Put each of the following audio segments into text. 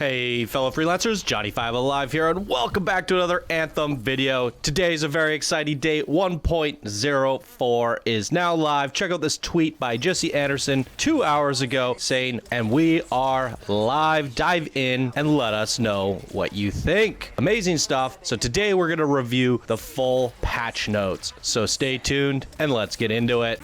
Hey fellow freelancers, Johnny5 Alive here, and welcome back to another Anthem video. Today's a very exciting day. 1.04 is now live. Check out this tweet by Jesse Anderson 2 hours ago saying, and we are live. Dive in and let us know what you think. Amazing stuff. So today we're going to review the full patch notes. So stay tuned and let's get into it.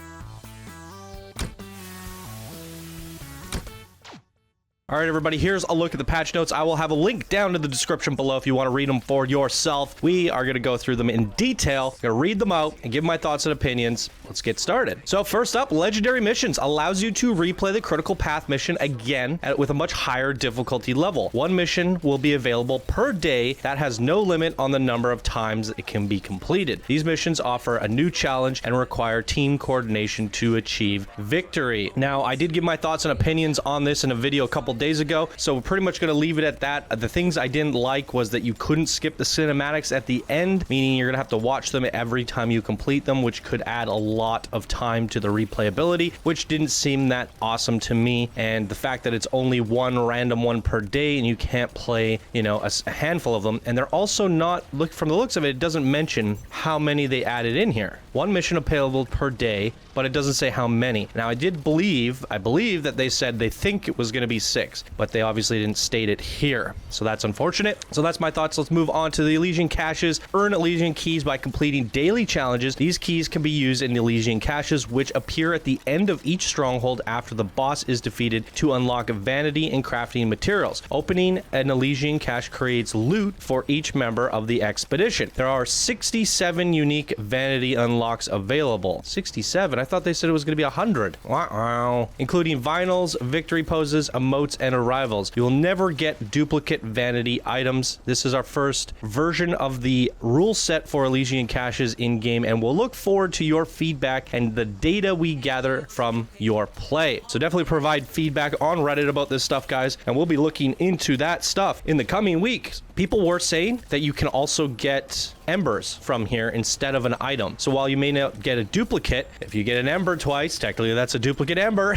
All right, everybody, here's a look at the patch notes. I will have a link down in the description below if you want to read them for yourself. We are going to go through them in detail. I'm going to read them out and give my thoughts and opinions. Let's get started. So first up, Legendary Missions allows you to replay the Critical Path mission again with a much higher difficulty level. One mission will be available per day that has no limit on the number of times it can be completed. These missions offer a new challenge and require team coordination to achieve victory. Now, I did give my thoughts and opinions on this in a video a couple days ago, so we're pretty much going to leave it at that. The things I didn't like was that you couldn't skip the cinematics at the end, meaning you're going to have to watch them every time you complete them, which could add a lot of time to the replayability, which didn't seem that awesome to me. And the fact that it's only one random one per day and you can't play, you know, a handful of them, and they're also not, look from the looks of it, it doesn't mention how many they added in here. One mission available per day, but it doesn't say how many. Now, I believe that they said they think it was going to be 6, but they obviously didn't state it here. So that's unfortunate. So that's my thoughts. Let's move on to the Elysian caches. Earn Elysian keys by completing daily challenges. These keys can be used in Elysian caches, which appear at the end of each stronghold after the boss is defeated to unlock vanity and crafting materials. Opening an Elysian cache creates loot for each member of the expedition. There are 67 unique vanity unlocks available. 67? I thought they said it was going to be 100. Wow. Including vinyls, victory poses, emotes, and arrivals. You will never get duplicate vanity items. This is our first version of the rule set for Elysian caches in-game, and we'll look forward to your feedback and the data we gather from your play. So definitely provide feedback on Reddit about this stuff, guys, and we'll be looking into that stuff in the coming weeks. People were saying that you can also get embers from here instead of an item. So while you may not get a duplicate, if you get an ember twice, technically that's a duplicate ember,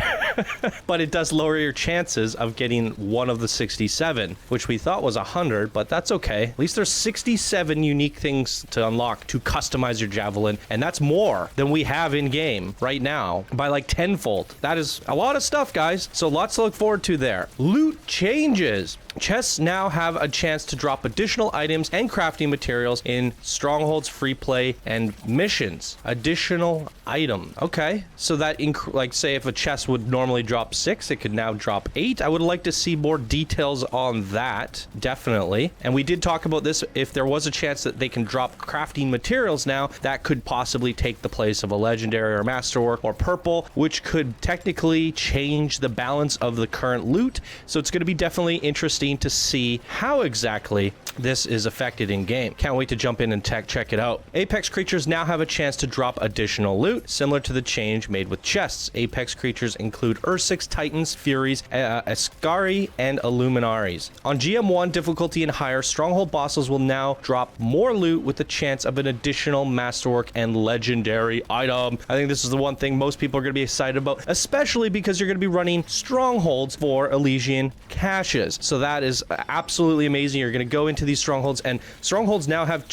but it does lower your chances of getting one of the 67, which we thought was 100, but that's okay. At least there's 67 unique things to unlock to customize your Javelin, and that's more than we have in game right now by like tenfold. That is a lot of stuff, guys. So lots to look forward to there. Loot changes. Chests now have a chance to drop additional items and crafting materials in strongholds, free play, and missions. Additional item. Okay, so that like say if a chest would normally drop 6, it could now drop 8. I would like to see more details on that, definitely. And we did talk about this. If there was a chance that they can drop crafting materials now, that could possibly take the place of a legendary or masterwork or purple, which could technically change the balance of the current loot. So it's going to be definitely interesting to see how exactly this is affected in game. Can't wait to jump in and check it out. Apex creatures now have a chance to drop additional loot, similar to the change made with chests. Apex creatures include Ursix, Titans, Furies, Ascari, and Illuminaries. On GM1 difficulty and higher, stronghold bosses will now drop more loot with the chance of an additional masterwork and legendary item. I think this is the one thing most people are going to be excited about, especially because you're going to be running strongholds for Elysian caches. So that is absolutely amazing. You're going to go into these strongholds, and strongholds now have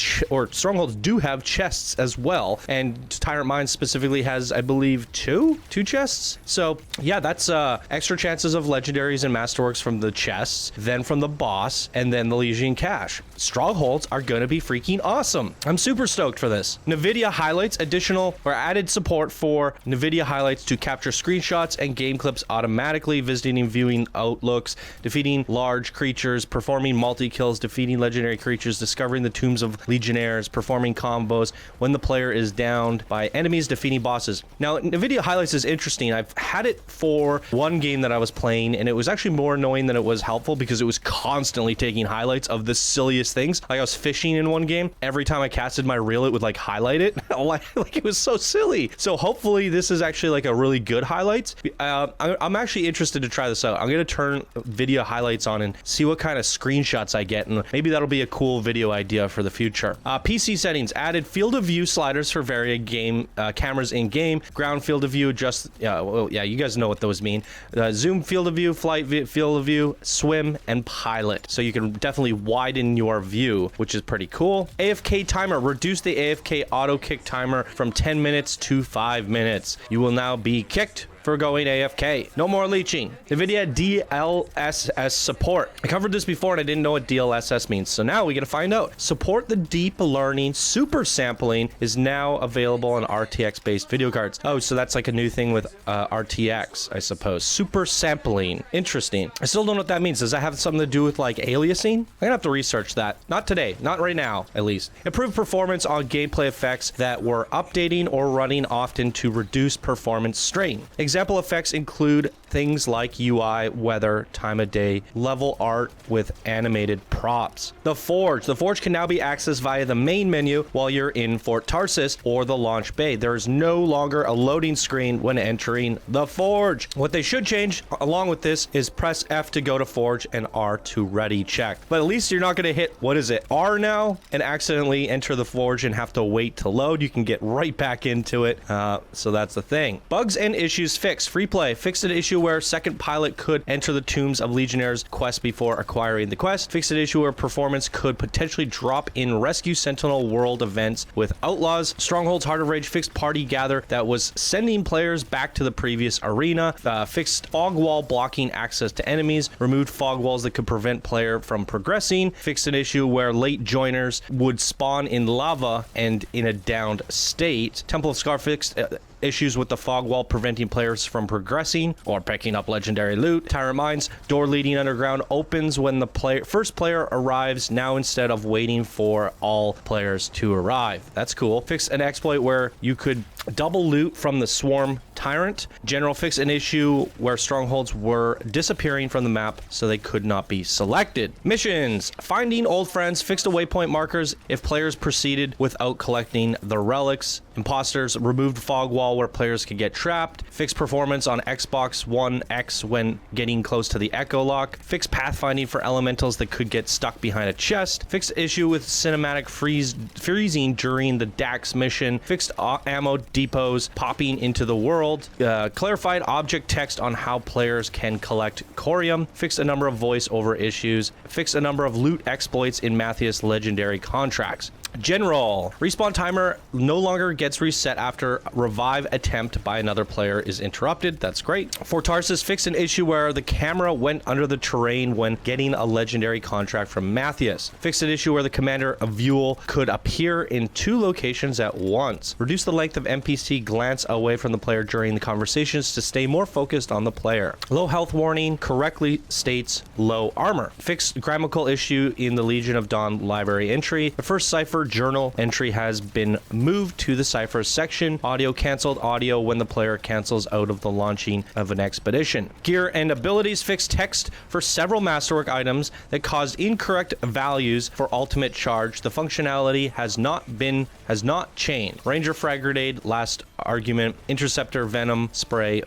strongholds do have chests as well, and Tyrant Mines specifically has, I believe, two chests. So yeah, that's extra chances of legendaries and masterworks from the chests, then from the boss, and then the Elysian cache. Strongholds are going to be freaking awesome. I'm super stoked for this. NVIDIA highlights additional or added support for NVIDIA highlights to capture screenshots and game clips automatically, visiting and viewing outlooks, defeating large creatures, performing multi-kills, defeating legendary creatures, discovering the tombs of legionnaires, performing combos when the player is downed by enemies, defeating bosses. Now, NVIDIA highlights is interesting. I've had it for one game that I was playing, and it was actually more annoying than it was helpful because it was constantly taking highlights of the silliest things. Like I was fishing in one game. Every time I casted my reel, it would like highlight it. Like it was so silly. So hopefully this is actually like a really good highlights. I'm actually interested to try this out. I'm going to turn video highlights on and see what kind of screenshots I get, and maybe that'll be a cool video idea for the future. PC settings added field of view sliders for various game cameras in game. Ground field of view, just you guys know what those mean. Zoom field of view, flight field of view, swim, and pilot. So you can definitely widen your view, which is pretty cool. AFK timer, reduce the AFK auto kick timer from 10 minutes to 5 minutes. You will now be kicked for going AFK. No more leeching. NVIDIA DLSS support. I covered this before and I didn't know what DLSS means, so now we gotta find out. Support the deep learning super sampling is now available on RTX-based video cards. Oh, so that's like a new thing with RTX, I suppose. Super sampling. Interesting. I still don't know what that means. Does that have something to do with like aliasing? I'm gonna have to research that. Not today. Not right now, at least. Improved performance on gameplay effects that were updating or running often to reduce performance strain. Example effects include things like UI, weather, time of day, level art with animated props. The Forge. The Forge can now be accessed via the main menu while you're in Fort Tarsis or the launch bay. There is no longer a loading screen when entering the Forge. What they should change along with this is press F to go to Forge and R to ready check. But at least you're not going to hit, what is it, R now and accidentally enter the Forge and have to wait to load. You can get right back into it. So that's the thing. Bugs and issues fixed. Free play. Fixed an issue where second pilot could enter the tombs of Legionnaires quest before acquiring the quest. Fixed an issue where performance could potentially drop in Rescue Sentinel world events with Outlaws. Stronghold's Heart of Rage fixed party gather that was sending players back to the previous arena. Fixed fog wall blocking access to enemies. Removed fog walls that could prevent player from progressing. Fixed an issue where late joiners would spawn in lava and in a downed state. Temple of Scar fixed issues with the fog wall preventing players from progressing or picking up legendary loot. Tyrant Mines, door leading underground opens when the first player arrives now instead of waiting for all players to arrive. That's cool. Fix an exploit where you could double loot from the Swarm Tyrant. General fix an issue where strongholds were disappearing from the map so they could not be selected. Missions. Finding old friends. Fixed a waypoint markers if players proceeded without collecting the relics. Imposters. Removed fog wall where players could get trapped. Fixed performance on Xbox One X when getting close to the Echo Lock. Fixed pathfinding for elementals that could get stuck behind a chest. Fixed issue with cinematic freezing during the Dax mission. Fixed ammo depots popping into the world. Clarified object text on how players can collect corium. Fixed a number of voice over issues. Fixed a number of loot exploits in Matthias legendary contracts. General. Respawn timer no longer gets reset after revive attempt by another player is interrupted. That's great. For Tarsus, fixed an issue where the camera went under the terrain when getting a legendary contract from Matthias. Fixed an issue where the commander of Vuel could appear in 2 locations at once. Reduce the length of NPC glance away from the player during the conversations to stay more focused on the player. Low health warning correctly states low armor. Fixed grammatical issue in the Legion of Dawn library entry. The first cipher journal entry has been moved to the ciphers section. Audio canceled audio when the player cancels out of the launching of an expedition. Gear and abilities fixed text for several Masterwork items that caused incorrect values for ultimate charge. The functionality has not changed. Ranger frag grenade, last argument. Interceptor venom spray,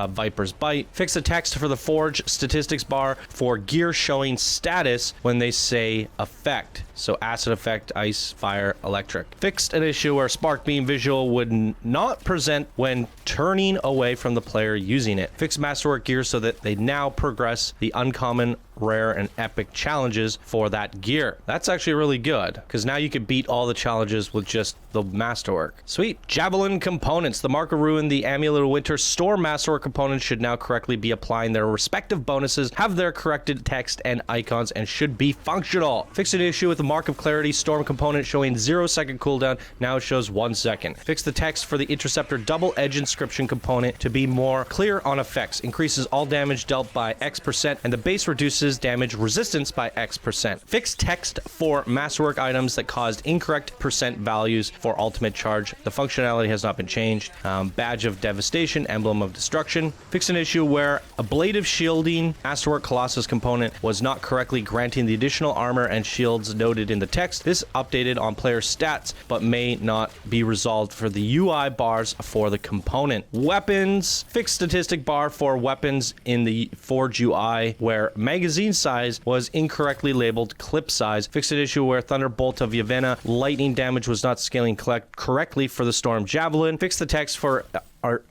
Viper's bite. Fix the text for the Forge statistics bar for gear showing status when they say effect. So acid effect, ice, fire, electric. Fixed an issue where spark beam visual would not present when turning away from the player using it. Fixed Masterwork gear so that they now progress the uncommon, rare, and epic challenges for that gear. That's actually really good because now you can beat all the challenges with just the Masterwork. Sweet. Javelin components. The Mark of Ruin, the Amulet of Winter Storm Masterwork components should now correctly be applying their respective bonuses, have their corrected text and icons, and should be functional. Fixed an issue with the Mark of Clarity Storm component showing 0-second cooldown. Now it shows 1 second. Fix the text for the Interceptor double-edge inscription component to be more clear on effects. Increases all damage dealt by X%, and the base reduces damage resistance by X%. Fixed text for Masterwork items that caused incorrect percent values for ultimate charge. The functionality has not been changed. Badge of Devastation, Emblem of Destruction. Fixed an issue where a Blade of Shielding Masterwork Colossus component was not correctly granting the additional armor and shields noted in the text. This updated on player stats but may not be resolved for the UI bars for the component. Weapons. Fixed statistic bar for weapons in the Forge UI where magazine magazine size was incorrectly labeled clip size. Fixed an issue where Thunderbolt of Yavana lightning damage was not scaling correctly for the Storm Javelin. Fixed the text for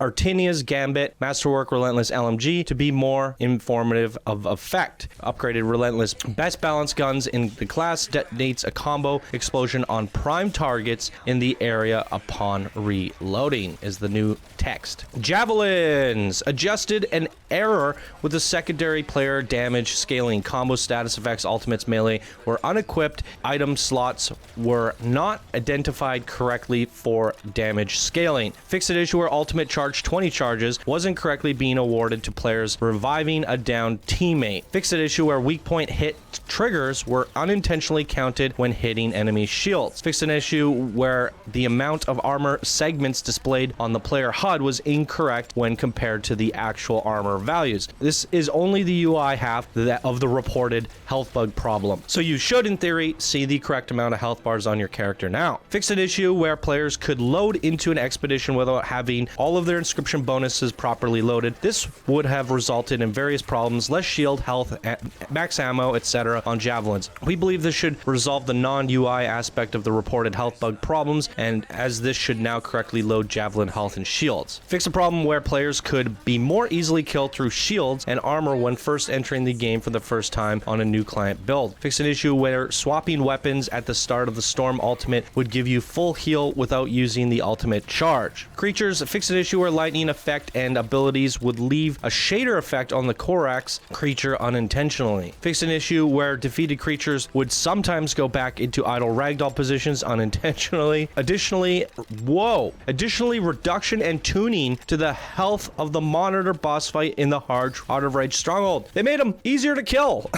Artinia's Gambit, Masterwork Relentless LMG to be more informative of effect. Upgraded Relentless best balanced guns in the class, detonates a combo explosion on prime targets in the area upon reloading is the new text. Javelins adjusted an error with the secondary player damage scaling. Combo status effects, ultimates, melee were unequipped. Item slots were not identified correctly for damage scaling. Fixed an issue where ultimate charge 20 charges wasn't correctly being awarded to players reviving a downed teammate. Fixed an issue where weak point hit triggers were unintentionally counted when hitting enemy shields. Fixed an issue where the amount of armor segments displayed on the player HUD was incorrect when compared to the actual armor values. This is only the UI half of the reported health bug problem, so you should in theory see the correct amount of health bars on your character now. Fixed an issue where players could load into an expedition without having all of their inscription bonuses properly loaded. This would have resulted in various problems, less shield, health, max ammo, etc. on javelins. We believe this should resolve the non-UI aspect of the reported health bug problems, and as this should now correctly load javelin health and shields. Fix a problem where players could be more easily killed through shields and armor when first entering the game for the first time on a new client build. Fix an issue where swapping weapons at the start of the Storm ultimate would give you full heal without using the ultimate charge. Creatures, fix an issue where lightning effect and abilities would leave a shader effect on the Korax creature unintentionally. Fix an issue where defeated creatures would sometimes go back into idle ragdoll positions unintentionally. Additionally, reduction and tuning to the health of the monitor boss fight in the Heart of Rage Stronghold. They made him easier to kill.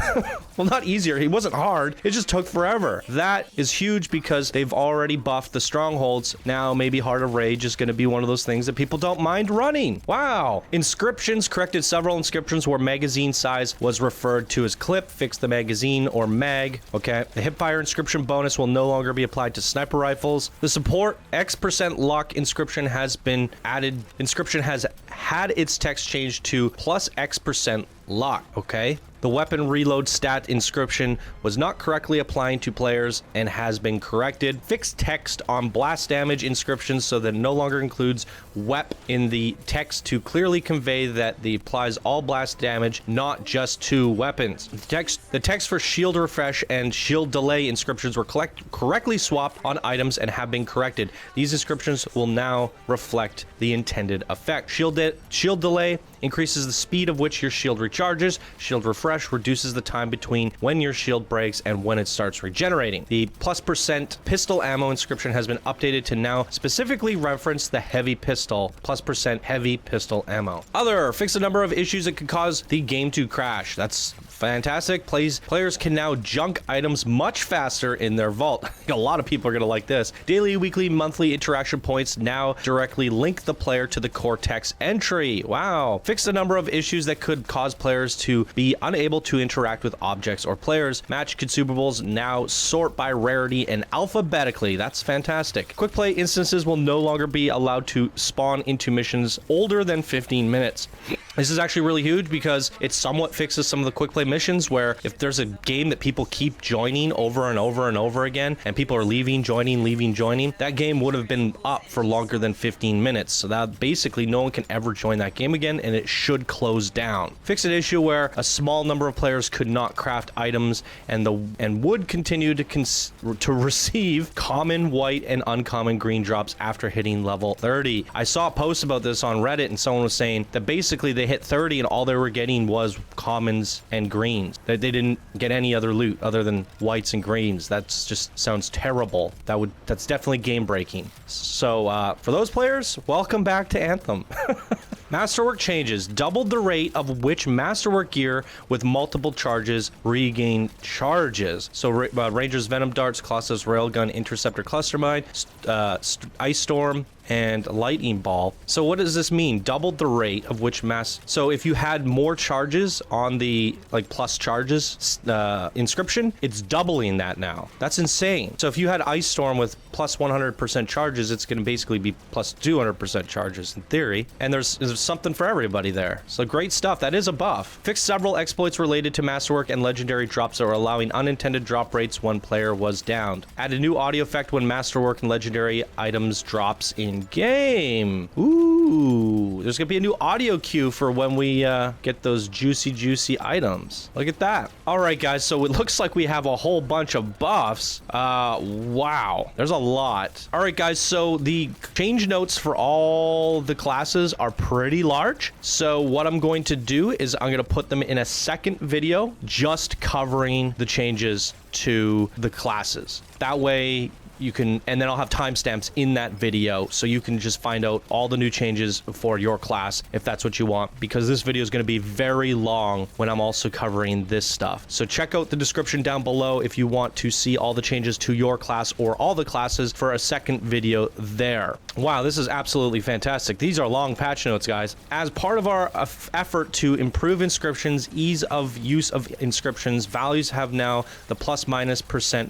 Well, not easier, he wasn't hard, it just took forever. That is huge because they've already buffed the strongholds. Now maybe Heart of Rage is going to be one of those things that people don't mind running. Wow. Inscriptions corrected several inscriptions where magazine size was referred to as clip. Fixed the magazine or mag. Okay. The hipfire inscription bonus will no longer be applied to sniper rifles. The support X% luck inscription has been added. Inscription has had its text changed to plus X% luck. Okay. The weapon reload stat inscription was not correctly applying to players and has been corrected. Fixed text on blast damage inscriptions so that it no longer includes WEP in the text to clearly convey that it applies all blast damage, not just to weapons. The text for shield refresh and shield delay inscriptions were correctly swapped on items and have been corrected. These inscriptions will now reflect the intended effect. Shield delay increases the speed of which your shield recharges. Shield refresh reduces the time between when your shield breaks and when it starts regenerating. The +% pistol ammo inscription has been updated to now specifically reference the heavy pistol, +% heavy pistol ammo. Other, fix a number of issues that could cause the game to crash. That's fantastic. Players can now junk items much faster in their vault. A lot of people are going to like this. Daily, weekly, monthly interaction points now directly link the player to the Cortex entry. Wow. Fix a number of issues that could cause players to be unable to interact with objects or players. Match consumables now sort by rarity and alphabetically. That's fantastic. Quick play instances will no longer be allowed to spawn into missions older than 15 minutes. This is actually really huge because it somewhat fixes some of the quick play missions where if there's a game that people keep joining over and over and over again and people are leaving, joining, that game would have been up for longer than 15 minutes. So that basically no one can ever join that game again and it should close down. Fix an issue where a small number of players could not craft items and would continue to receive common white and uncommon green drops after hitting level 30. I saw a post about this on Reddit and someone was saying that basically they hit 30 and all they were getting was commons and greens. That they didn't get any other loot other than whites and greens. That's just sounds terrible. That's definitely game breaking. So for those players, welcome back to Anthem. Masterwork changes doubled the rate of which Masterwork gear with multiple charges regain charges. So Ranger's Venom Darts, Colossus Railgun, Interceptor Cluster Mine, Ice Storm, and lightning ball. So what does this mean? Doubled the rate of which so if you had more charges on the like plus charges inscription, it's doubling that now. That's insane. So if you had Ice Storm with plus 100% charges, it's going to basically be plus 200% charges in theory. And there's something for everybody there. So great stuff. That is a buff. Fixed several exploits related to Masterwork and legendary drops that were allowing unintended drop rates when player was downed. Add a new audio effect when Masterwork and legendary items drops in game. Ooh, there's gonna be a new audio cue for when we get those juicy items. Look at that. All right, guys, so it looks like we have a whole bunch of buffs. Wow, there's a lot. All right, guys, so the change notes for all the classes are pretty large. So what I'm going to do is I'm gonna put them in a second video just covering the changes to the classes. That way you can, and then I'll have timestamps in that video so you can just find out all the new changes for your class if that's what you want, because this video is going to be very long when I'm also covering this stuff. So check out the description down below if you want to see all the changes to your class or all the classes for a second video there. Wow, this is absolutely fantastic. These are long patch notes, guys. As part of our effort to improve inscriptions, ease of use of inscriptions, values have now the +-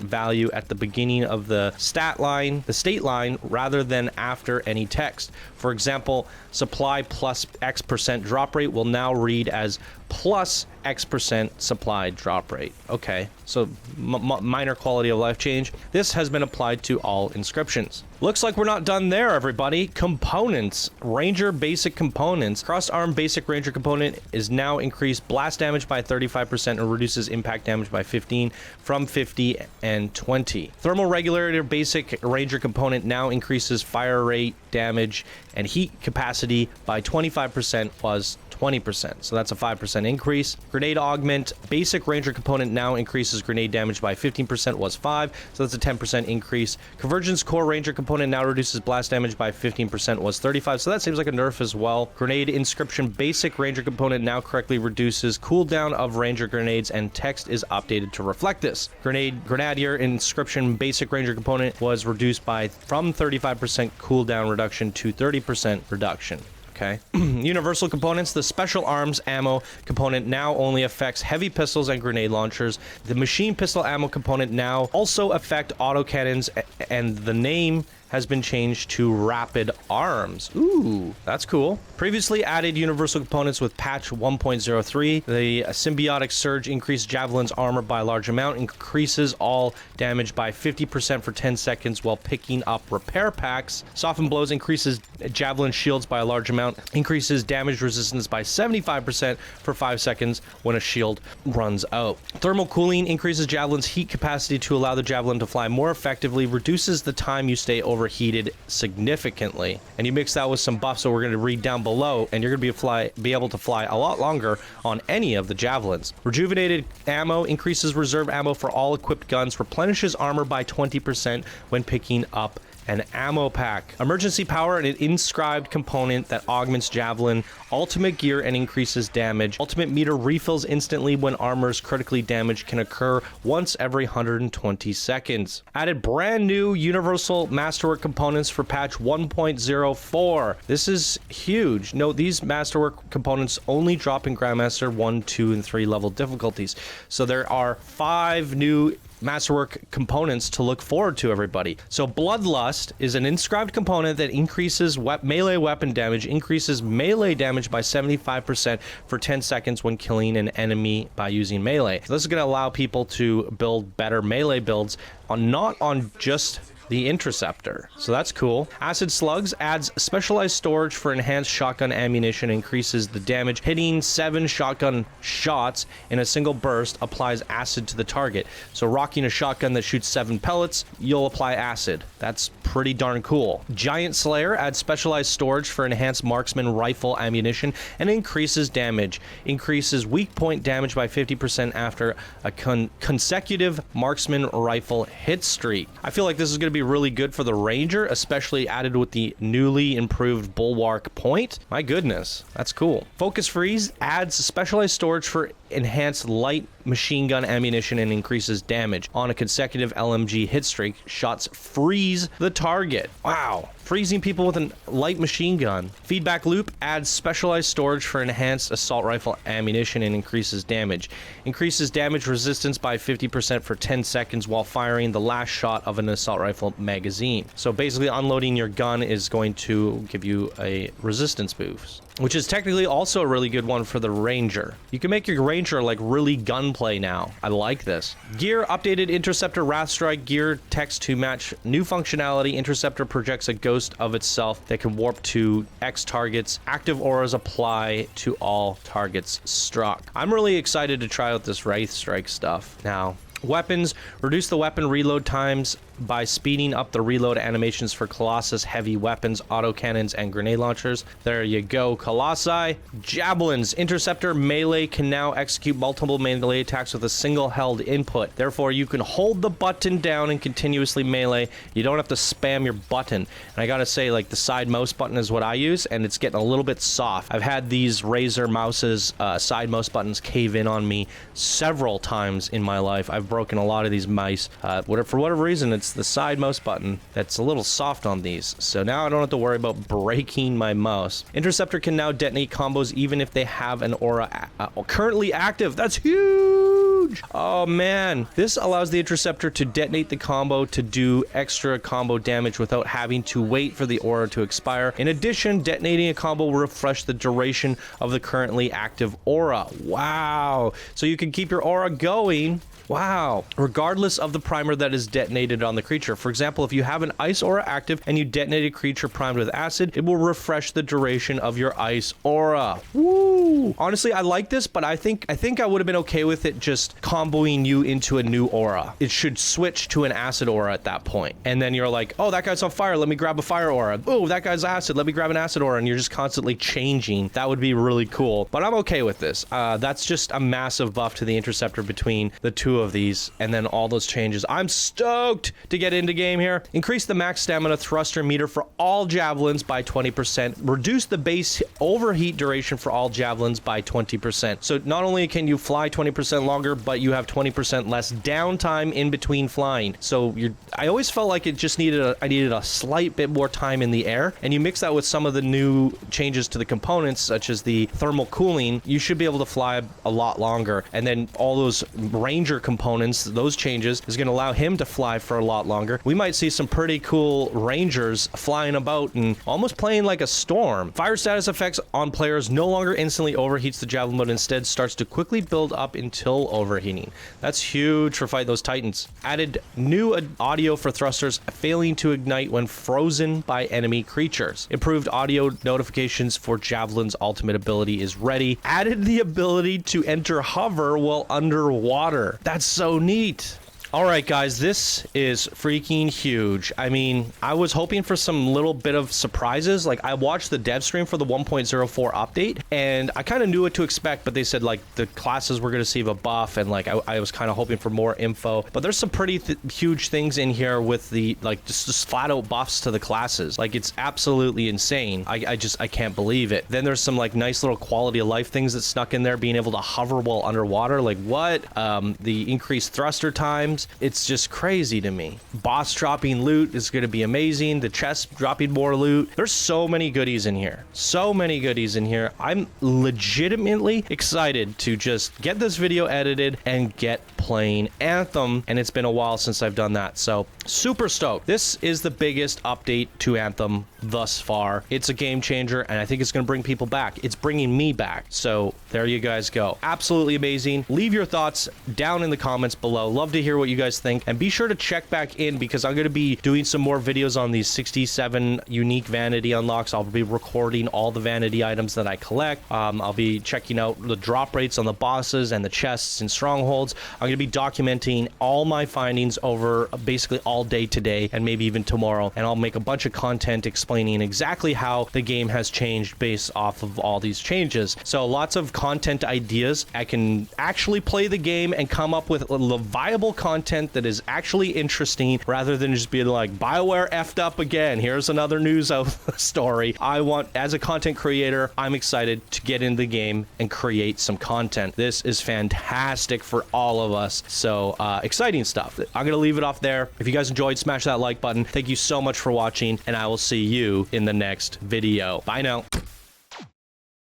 value at the beginning of the stat line, the state line, rather than after any text. For example, supply plus X% drop rate will now read as plus X% supply drop rate. Okay, so minor quality of life change. This has been applied to all inscriptions. Looks like we're not done there, everybody. Components. Ranger basic components. Cross-arm basic ranger component is now increased blast damage by 35% and reduces impact damage by 15 from 50 and 20. Thermal regulator basic ranger component now increases fire rate, damage, and heat capacity by 25% was 20%. So that's a 5% increase. Grenade augment basic ranger component now increases grenade damage by 15% was 5. So that's a 10% increase. Convergence core ranger component now reduces blast damage by 15% was 35. So that seems like a nerf as well. Grenade inscription basic ranger component now correctly reduces cooldown of ranger grenades and text is updated to reflect this. Grenadier inscription basic ranger component was reduced by from 35% cooldown reduction to 30% reduction. Okay. Universal components. The special arms ammo component now only affects heavy pistols and grenade launchers. The machine pistol ammo component now also affect autocannons, and the name has been changed to rapid arms. Ooh, that's cool. Previously added universal components with patch 1.03. The symbiotic surge increased Javelin's armor by a large amount, increases all damage by 50% for 10 seconds while picking up repair packs. Soften blows increases Javelin shields by a large amount, increases damage resistance by 75% for 5 seconds when a shield runs out. Thermal cooling increases Javelin's heat capacity to allow the Javelin to fly more effectively, reduces the time you stay overheated significantly. And you mix that with some buffs that we're going to read down below, and you're going to be able to fly a lot longer on any of the Javelins. Rejuvenated ammo increases reserve ammo for all equipped guns, replenishes armor by 20% when picking up an ammo pack. Emergency power, an inscribed component that augments Javelin ultimate gear and increases damage. Ultimate meter refills instantly when armor is critically damaged, can occur once every 120 seconds. Added brand new universal masterwork components for patch 1.04. This is huge. Note these masterwork components only drop in Grandmaster 1, 2, and 3 level difficulties. So there are 5 new Masterwork components to look forward to, everybody. So Bloodlust is an inscribed component that increases melee weapon damage, increases melee damage by 75% for 10 seconds when killing an enemy by using melee. So this is going to allow people to build better melee builds not on just the Interceptor. So that's cool. Acid Slugs adds specialized storage for enhanced shotgun ammunition, increases the damage. Hitting 7 shotgun shots in a single burst applies acid to the target. So rocking a shotgun that shoots 7 pellets, you'll apply acid. That's pretty darn cool. Giant Slayer adds specialized storage for enhanced marksman rifle ammunition and increases damage. Increases weak point damage by 50% after a consecutive marksman rifle hit streak. I feel like this is going to be really good for the Ranger, especially added with the newly improved Bulwark point. My goodness, that's cool. Focus Freeze adds specialized storage for enhanced light machine gun ammunition and increases damage. On a consecutive LMG hit streak, shots freeze the target. Wow. Freezing people with a light machine gun. Feedback loop adds specialized storage for enhanced assault rifle ammunition and increases damage. Increases damage resistance by 50% for 10 seconds while firing the last shot of an assault rifle magazine. So basically unloading your gun is going to give you a resistance boost, which is technically also a really good one for the Ranger. You can make your Ranger like really gunplay now. I like this. Gear updated Interceptor Wrathstrike gear text to match new functionality. Interceptor projects a ghost of itself that can warp to X targets. Active auras apply to all targets struck. I'm really excited to try out this Wrathstrike stuff. Now, weapons, reduce the weapon reload times by speeding up the reload animations for Colossus heavy weapons, autocannons, and grenade launchers. There you go, Colossi. Javelins. Interceptor melee can now execute multiple melee attacks with a single held input. Therefore, you can hold the button down and continuously melee. You don't have to spam your button. And I gotta say, like, the side mouse button is what I use, and it's getting a little bit soft. I've had these Razer mouses, side mouse buttons cave in on me several times in my life. I've broken a lot of these mice. For whatever reason, it's the side mouse button that's a little soft on these, so now I don't have to worry about breaking my mouse. Interceptor can now detonate combos even if they have an aura currently active. That's huge. Oh man, this allows the Interceptor to detonate the combo to do extra combo damage without having to wait for the aura to expire. In addition, detonating a combo will refresh the duration of the currently active aura. Wow, so you can keep your aura going. Wow. Regardless of the primer that is detonated on the creature. For example, if you have an ice aura active and you detonate a creature primed with acid, it will refresh the duration of your ice aura. Woo! Honestly, I like this, but I think I would have been okay with it just comboing you into a new aura. It should switch to an acid aura at that point. And then you're like, oh, that guy's on fire. Let me grab a fire aura. Oh, that guy's acid. Let me grab an acid aura. And you're just constantly changing. That would be really cool. But I'm okay with this. That's just a massive buff to the Interceptor between the two of these, and then all those changes. I'm stoked to get into game here. Increase the max stamina thruster meter for all javelins by 20%. Reduce the base overheat duration for all javelins by 20%. So not only can you fly 20% longer, but you have 20% less downtime in between flying. So I always felt like it just I needed a slight bit more time in the air, and you mix that with some of the new changes to the components, such as the thermal cooling, you should be able to fly a lot longer. And then all those Ranger components, those changes is going to allow him to fly for a lot longer. We might see some pretty cool Rangers flying about and almost playing like a storm. Fire status effects on players no longer instantly overheats the Javelin, but instead starts to quickly build up until overheating. That's huge for fighting those Titans. Added new audio for thrusters failing to ignite when frozen by enemy creatures. Improved audio notifications for Javelin's ultimate ability is ready. Added the ability to enter hover while underwater. That's so neat. All right, guys, this is freaking huge. I mean, I was hoping for some little bit of surprises. Like, I watched the dev stream for the 1.04 update, and I kind of knew what to expect, but they said, like, the classes were going to receive a buff, and, like, I was kind of hoping for more info. But there's some pretty huge things in here with the, like, just flat-out buffs to the classes. Like, it's absolutely insane. I can't believe it. Then there's some, like, nice little quality of life things that snuck in there, being able to hover while underwater. Like, what? The increased thruster times. It's just crazy to me. Boss dropping loot is going to be amazing. The chest dropping more loot. There's so many goodies in here. So many goodies in here. I'm legitimately excited to just get this video edited and get playing Anthem. And it's been a while since I've done that. So super stoked. This is the biggest update to Anthem thus far. It's a game changer, and I think it's going to bring people back. It's bringing me back. So there you guys go. Absolutely amazing. Leave your thoughts down in the comments below. Love to hear what you guys think, and be sure to check back in because I'm going to be doing some more videos on these 67 unique vanity unlocks. I'll be recording all the vanity items that I collect. I'll be checking out the drop rates on the bosses and the chests and strongholds. I'm going to be documenting all my findings over basically all day today and maybe even tomorrow, and I'll make a bunch of content explaining exactly how the game has changed based off of all these changes. So lots of content ideas. I can actually play the game and come up with viable content that is actually interesting rather than just being like, Bioware effed up again. Here's another news story. As a content creator, I'm excited to get in the game and create some content. This is fantastic for all of us. So exciting stuff. I'm going to leave it off there. If you guys enjoyed, smash that like button. Thank you so much for watching, and I will see you in the next video. Bye now.